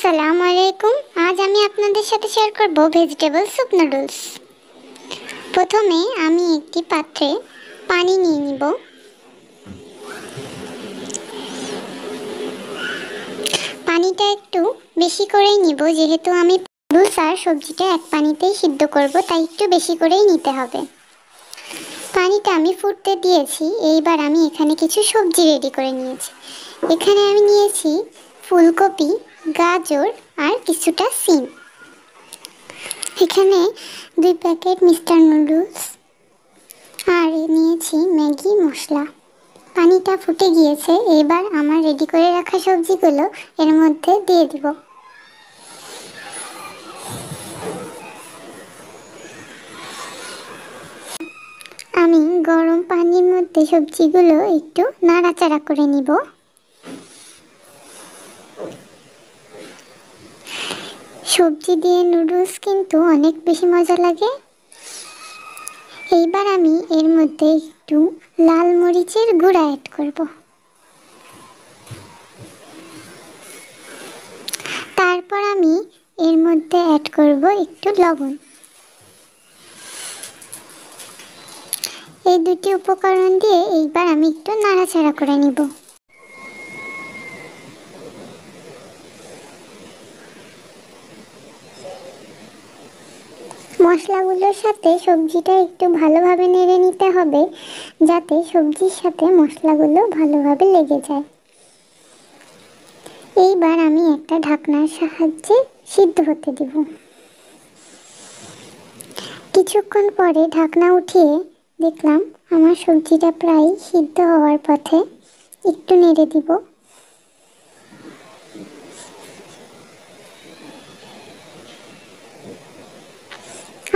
আসসালামু আলাইকুম। আজ আমি আপনাদের সাথে শেয়ার করব ভেজিটেবল স্যুপ নুডলস। প্রথমে আমি একটি পাত্রে পানি নিয়ে নিব। পানিটা একটু বেশি করেই নিব, যেহেতু আমি নুডলস আর সবজিটা এক পানিতেই সিদ্ধ করব, তাই একটু বেশি করেই নিতে হবে। পানিটা আমি ফুটতে দিয়েছি। এইবার আমি এখানে কিছু সবজি রেডি করে নিয়েছি। এখানে আমি নিয়েছি ফুলকপি, গাজর আর কিছুটা সিম। এখানে 2 প্যাকেট মিস্টার নুডলস আর নিয়েছি ম্যাগি মশলা। পানিটা ফুটে গিয়েছে। এবার আমার রেডি করে রাখা সবজিগুলো এর মধ্যে দিয়ে দিব। আমি গরম পানির মধ্যে সবজিগুলো একটু নাড়াচাড়া করে নিব। সবজি দিয়ে নুডলস কিন্তু অনেক বেশি মজা লাগে। এইবার আমি এর মধ্যে একটু লাল মরিচের গুঁড়া অ্যাড করব। তারপর আমি এর মধ্যে অ্যাড করব একটু লবণ। এই দুটি উপকরণ দিয়ে এইবার আমি একটু নাড়াচাড়া করে নিব। মশলাগুলোর সাথে সবজিটা একটু ভালোভাবে নেড়ে নিতে হবে, যাতে সবজির সাথে মশলাগুলো ভালোভাবে লেগে যায়। এইবার আমি একটা ঢাকনার সাহায্যে সিদ্ধ হতে দেব। কিছুক্ষণ পরে ঢাকনা উঠিয়ে দেখলাম আমার সবজিটা প্রায় সিদ্ধ হওয়ার পথে। একটু নেড়ে দিব।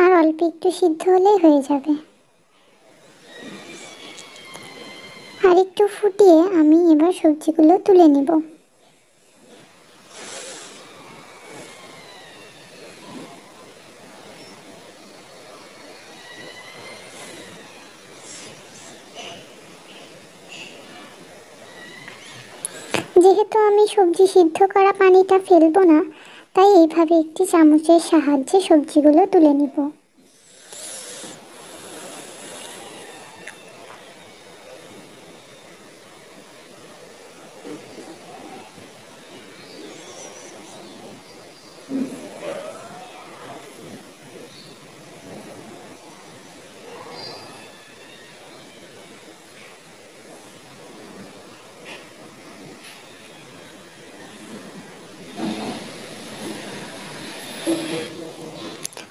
আর অল্প একটু সিদ্ধ হলেই হয়ে যাবে। আর একটু ফুটিয়ে আমি এবার সবজিগুলো তুলে নেব। যেহেতু আমি সবজি সিদ্ধ করা পানিটা ফেলবো না, তাই এইভাবে একটি চামচের সাহায্যে সবজিগুলো তুলে নিব।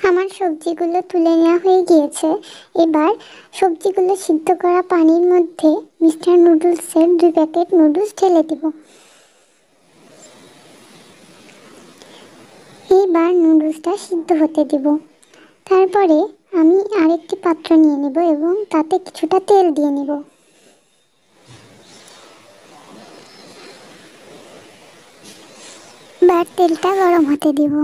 আমার সবজিগুলো তুলে নেওয়া হয়ে গিয়েছে। এবার সবজিগুলো সিদ্ধ করা পানির মধ্যে মিস্টার নুডলসের 2 প্যাকেট নুডলস ঢেলে দেব। এইবার নুডলসটা সিদ্ধ হতে দেব। তারপরে আমি আরেকটি পাত্র নিয়ে নেব এবং তাতে কিছুটা তেল দিয়ে নেব। এবার তেলটা গরম হতে দেব।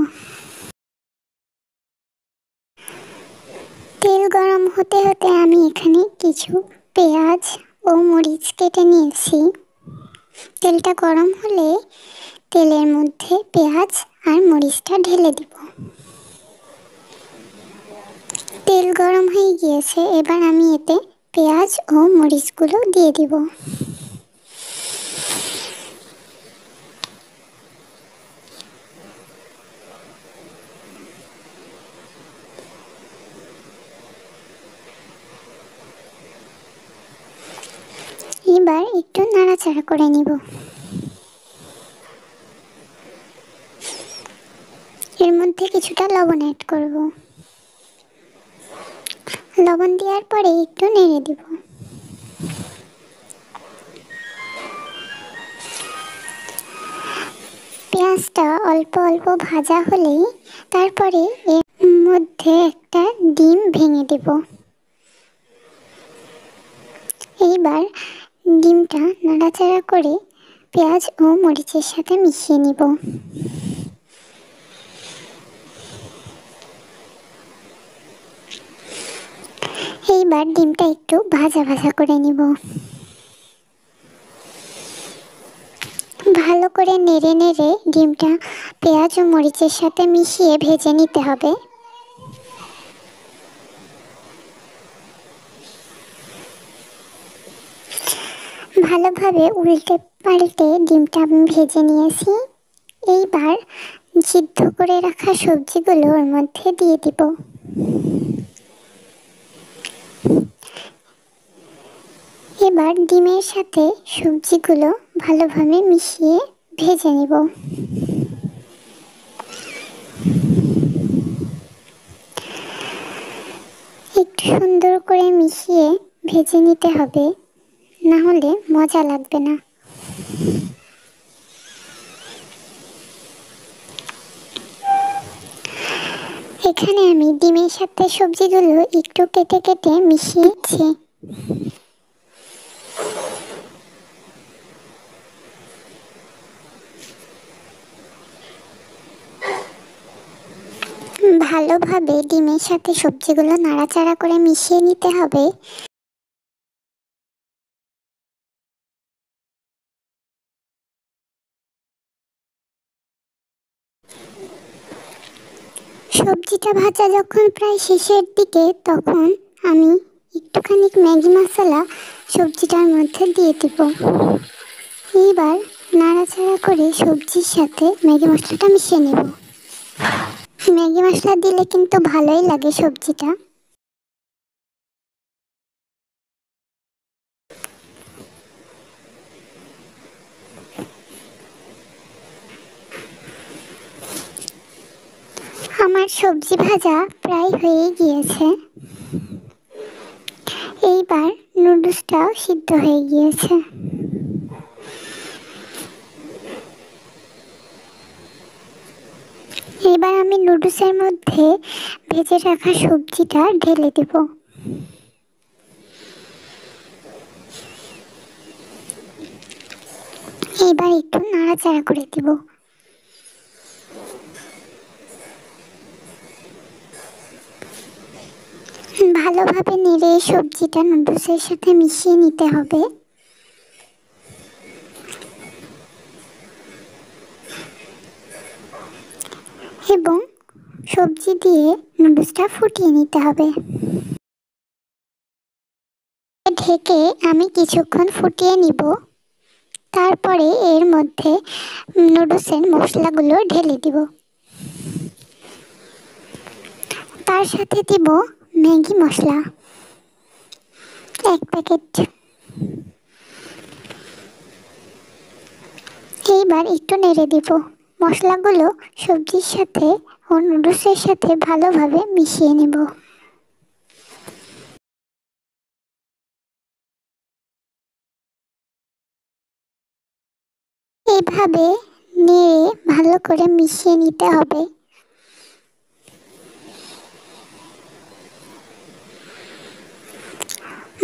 তেল গরম হতে হতে আমি এখানে কিছু পেঁয়াজ ও মরিচ কেটে নিয়েছি। তেলটা গরম হলে তেলের মধ্যে পেঁয়াজ আর মরিচটা ঢেলে দিব। তেল গরম হয়ে গিয়েছে। এবার আমি এতে পেঁয়াজ ও মরিচগুলো দিয়ে দিব। এবার একটু নাড়াচাড়া করে নিব। এর মধ্যে কিছুটা লবণ অ্যাড করব। লবণ দেওয়ার পরে একটু নেড়ে দিব। পেঁয়াজটা অল্প অল্প ভাজা হলেই তারপরে এর মধ্যে একটা ডিম ভেঙে দেব। এইবার ডিমটা নাড়াচাড়া করে পেঁয়াজ ও মরিচের সাথে মিশিয়ে নিব। এইবার ডিমটা একটু ভাজা ভাজা করে নিব। ভালো করে নেড়ে নেড়ে ডিমটা পেঁয়াজ ও মরিচের সাথে মিশিয়ে ভেজে নিতে হবে। ভালোভাবে উল্টে পাল্টে ডিমটা আমি ভেজে নিয়েছি। এইবার সিদ্ধ করে রাখা সবজিগুলো ওর মধ্যে দিয়ে দিব। এবার ডিমের সাথে সবজিগুলো ভালোভাবে মিশিয়ে ভেজে নিব। একটু সুন্দর করে মিশিয়ে ভেজে নিতে হবে, না হলে মজা লাগবে না। এখানে আমি ডিমের সাথে সবজিগুলো একটু কেটে কেটে মিশিয়েছি। ভালোভাবে ডিমের সাথে সবজিগুলো নাড়াচাড়া করে মিশিয়ে নিতে হবে। সবজিটা ভাজা যখন প্রায় শেষের দিকে, তখন আমি একটুখানি ম্যাগি মশলা সবজিটার মধ্যে দিয়ে দিব। এইবার নাড়াচাড়া করে সবজির সাথে ম্যাগি মশলাটা মিশিয়ে নেব। ম্যাগি মশলা দিলে কিন্তু ভালোই লাগে সবজিটা। আমার সবজি ভাজা প্রায় হয়ে গিয়েছে। এইবার নুডলসটাও সিদ্ধ হয়ে গিয়েছে। এবার আমি নুডলসের মধ্যে ভেজে রাখা সবজিটা ঢেলে দেব। এবার একটু নাড়াচাড়া করে দেব। ভালোভাবে নেড়ে সবজিটা নুডলসের সাথে মিশিয়ে নিতে হবে। এবং সবজি দিয়ে নুডলসটা ফুটিয়ে নিতে হবে। ঢেকে আমি কিছুক্ষণ ফুটিয়ে নিব। তারপরে এর মধ্যে নুডলসের মশলাগুলো ঢেলে দিব। তার সাথে দিব ম্যাগি মশলা 1 প্যাকেট। এইবার একটু নেড়ে দিব। মশলাগুলো সবজির সাথে ও নুডলসের সাথে ভালোভাবে মিশিয়ে নেব। এইভাবে নেড়ে ভালো করে মিশিয়ে নিতে হবে।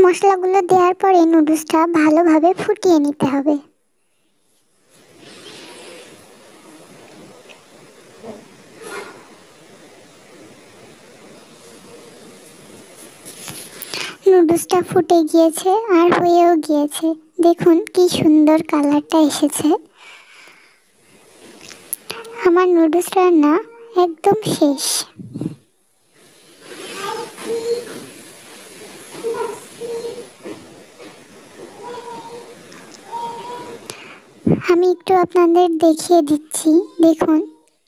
মশলাগুলো দেওয়ার পরে নুডলসটা ভালোভাবে ফুটিয়ে নিতে হবে। নুডলসটা ফুটে গিয়েছে আর হয়েও গিয়েছে। দেখুন কি সুন্দর কালারটা এসেছে। আমার নুডলস রান্না একদম শেষ। আমি একটু আপনাদের দেখিয়ে দিচ্ছি। দেখুন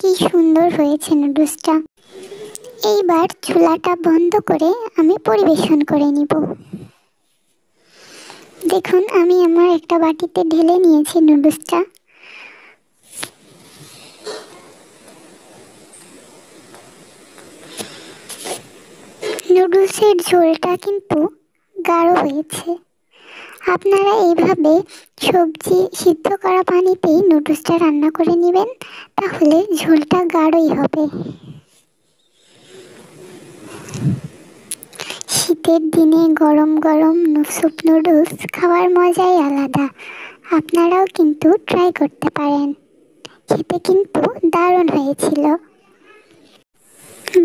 কি সুন্দর হয়েছে নুডলসটা। এইবার চুলাটা বন্ধ করে আমি পরিবেশন করে নিব। দেখুন আমি আমার একটা বাটিতে ঢেলে নিয়েছি নুডলসটা। নুডলসের ঝোলটা কিন্তু গাঢ় হয়েছে। আপনারা এইভাবে সবজি সিদ্ধ করা পানিতেই নুডলসটা রান্না করে নেবেন, তাহলে ঝোলটা গাঢ়ই হবে। শীতের দিনে গরম গরম স্যুপ নুডলস খাওয়ার মজাই আলাদা। আপনারাও কিন্তু ট্রাই করতে পারেন। খেতে কিন্তু দারুণ হয়েছিল।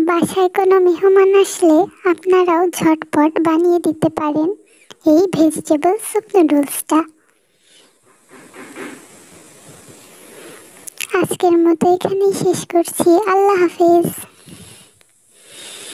বাসায় কোনো মেহমান আসলে আপনারাও ঝটপট বানিয়ে দিতে পারেন এই ভেজিটেবল স্যুপ নুডলসটা। আজকের মতো এখানেই শেষ করছি। আল্লাহ হাফেজ।